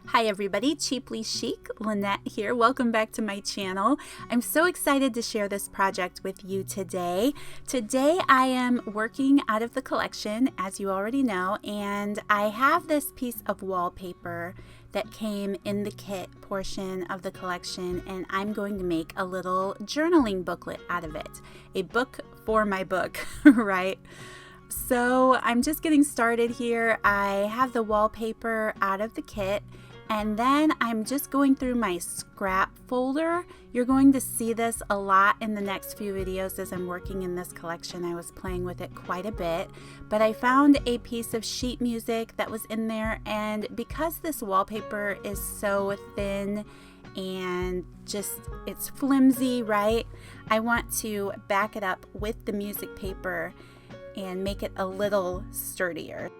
Hi everybody, Cheaply Chic, Lynette here. Welcome back to my channel. I'm so excited to share this project with you today. Today I am working out of the collection, as you already know, and I have this piece of wallpaper that came in the kit portion of the collection, and I'm going to make a little journaling booklet out of it. A book for my book, right? So I'm just getting started here. I have the wallpaper out of the kit, and then I'm just going through my scrap folder. You're going to see this a lot in the next few videos as I'm working in this collection. I was playing with it quite a bit, but I found a piece of sheet music that was in there, and because this wallpaper is so thin and just it's flimsy, right? I want to back it up with the music paper and make it a little sturdier.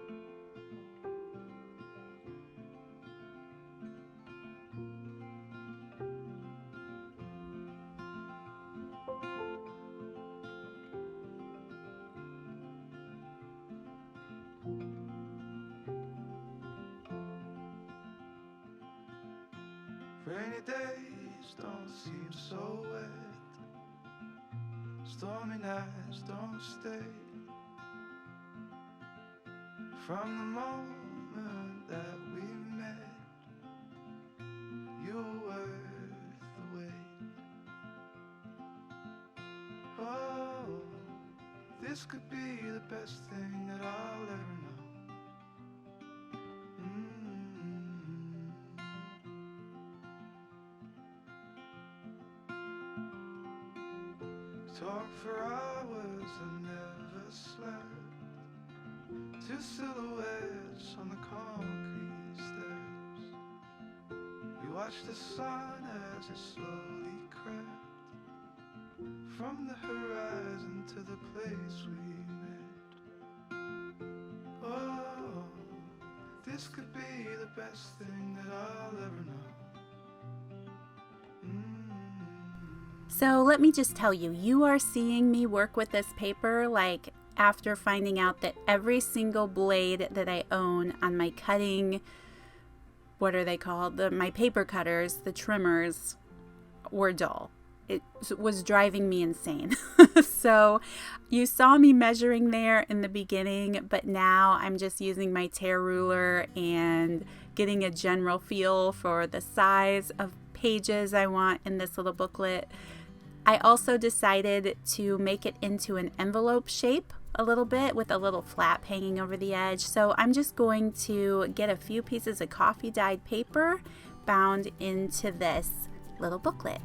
Rainy days don't seem so wet. Stormy nights don't stay. From the moment that we met, you were worth the wait. Oh, this could be the best thing that I'll ever know. Talk for hours and never slept. Two silhouettes on the concrete steps. We watched the sun as it slowly crept from the horizon to the place we met. Oh, this could be the best thing that I'll ever know. So let me just tell you, you are seeing me work with this paper like after finding out that every single blade that I own on my cutting, what are they called? My paper cutters, the trimmers, were dull. It was driving me insane. So you saw me measuring there in the beginning, but now I'm just using my tear ruler and getting a general feel for the size of pages I want in this little booklet. I also decided to make it into an envelope shape a little bit with a little flap hanging over the edge. So I'm just going to get a few pieces of coffee dyed paper bound into this little booklet.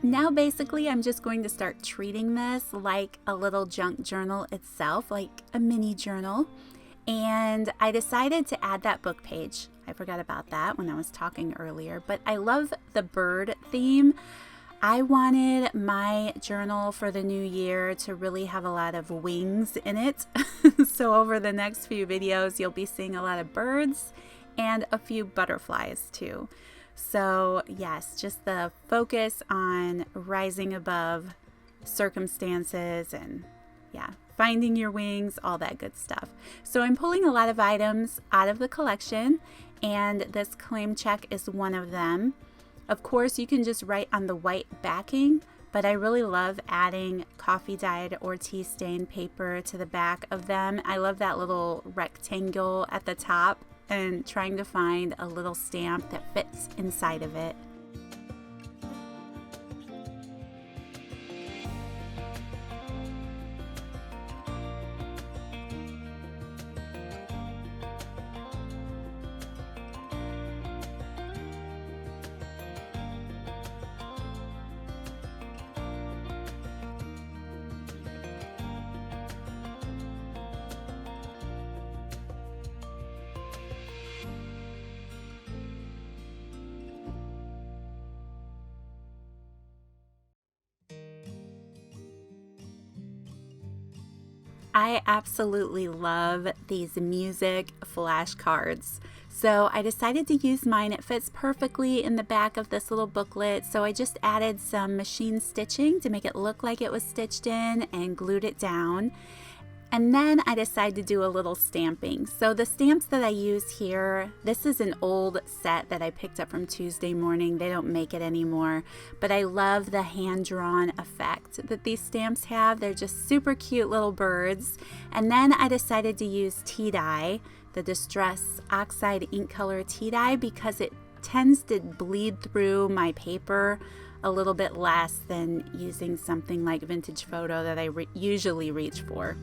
Now basically I'm just going to start treating this like a little junk journal itself, like a mini journal. And I decided to add that book page. I forgot about that when I was talking earlier, but I love the bird theme. I wanted my journal for the new year to really have a lot of wings in it. So over the next few videos, you'll be seeing a lot of birds and a few butterflies too. So yes, just the focus on rising above circumstances and finding your wings, all that good stuff. So I'm pulling a lot of items out of the collection, and this claim check is one of them. Of course, you can just write on the white backing, but I really love adding coffee dyed or tea stained paper to the back of them. I love that little rectangle at the top and trying to find a little stamp that fits inside of it. I absolutely love these music flashcards. So I decided to use mine. It fits perfectly in the back of this little booklet. So I just added some machine stitching to make it look like it was stitched in and glued it down. And then I decided to do a little stamping. So the stamps that I use here, this is an old set that I picked up from Tuesday Morning. They don't make it anymore, but I love the hand-drawn effect that these stamps have. They're just super cute little birds. And then I decided to use tea dye, the Distress Oxide ink color tea dye, because it tends to bleed through my paper a little bit less than using something like Vintage Photo that I usually reach for.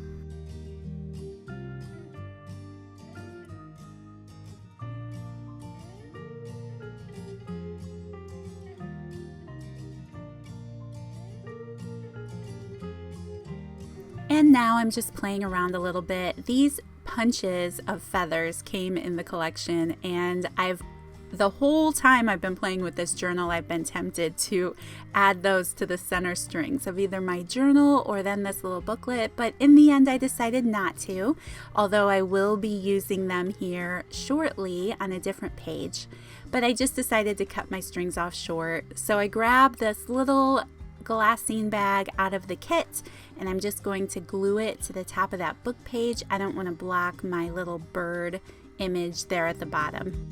And now I'm just playing around a little bit. These punches of feathers came in the collection, and the whole time I've been playing with this journal, I've been tempted to add those to the center strings of either my journal or then this little booklet, but in the end I decided not to, although I will be using them here shortly on a different page. But I just decided to cut my strings off short, so I grabbed this little glassine bag out of the kit, and I'm just going to glue it to the top of that book page. I don't want to block my little bird image there at the bottom.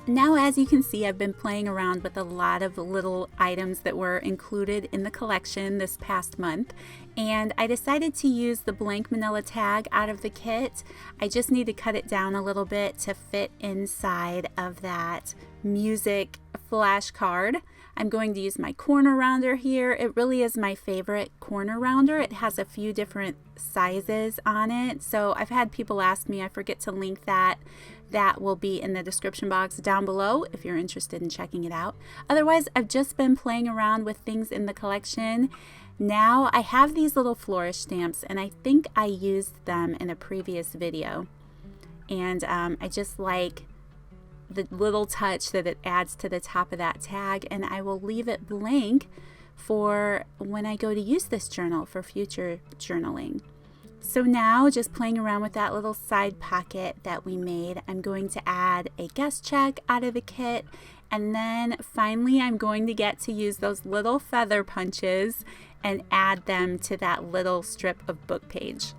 Now, as you can see, I've been playing around with a lot of little items that were included in the collection this past month, and I decided to use the blank manila tag out of the kit. I just need to cut it down a little bit to fit inside of that music flashcard. I'm going to use my corner rounder here. It really is my favorite corner rounder. It has a few different sizes on it, so I've had people ask me, I forget to link that. That will be in the description box down below if you're interested in checking it out. Otherwise, I've just been playing around with things in the collection. Now I have these little flourish stamps, and I think I used them in a previous video. And I just like the little touch that it adds to the top of that tag, and I will leave it blank for when I go to use this journal for future journaling. So now, just playing around with that little side pocket that we made, I'm going to add a guest check out of the kit, and then finally I'm going to get to use those little feather punches and add them to that little strip of book page.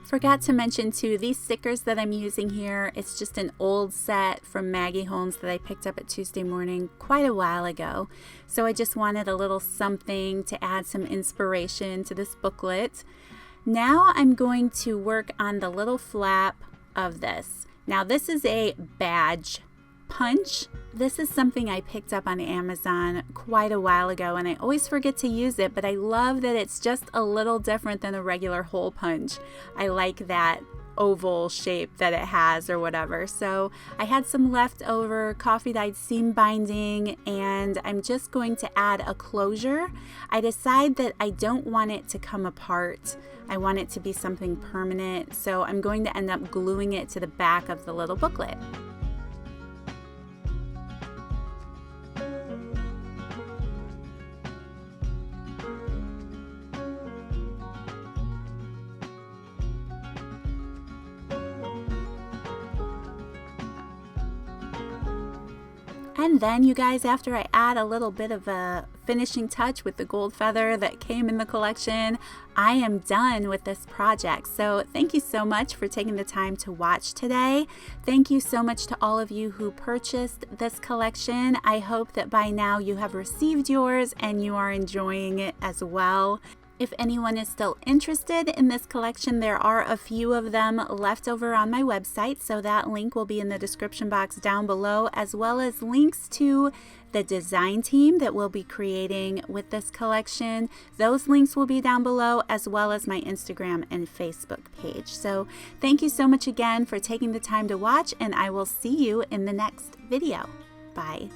Forgot to mention too, these stickers that I'm using here, it's just an old set from Maggie Holmes that I picked up at Tuesday Morning quite a while ago. So I just wanted a little something to add some inspiration to this booklet. Now I'm going to work on the little flap of this. Now this is a badge punch. This is something I picked up on Amazon quite a while ago, and I always forget to use it, but I love that it's just a little different than a regular hole punch. I like that oval shape that it has or whatever. So I had some leftover coffee dyed seam binding, and I'm just going to add a closure. I decide that I don't want it to come apart. I want it to be something permanent, so I'm going to end up gluing it to the back of the little booklet. And then, you guys, after I add a little bit of a finishing touch with the gold feather that came in the collection, I am done with this project. So thank you so much for taking the time to watch today. Thank you so much to all of you who purchased this collection. I hope that by now you have received yours and you are enjoying it as well. If anyone is still interested in this collection, there are a few of them left over on my website, so that link will be in the description box down below, as well as links to the design team that we'll be creating with this collection. Those links will be down below, as well as my Instagram and Facebook page. So thank you so much again for taking the time to watch, and I will see you in the next video. Bye.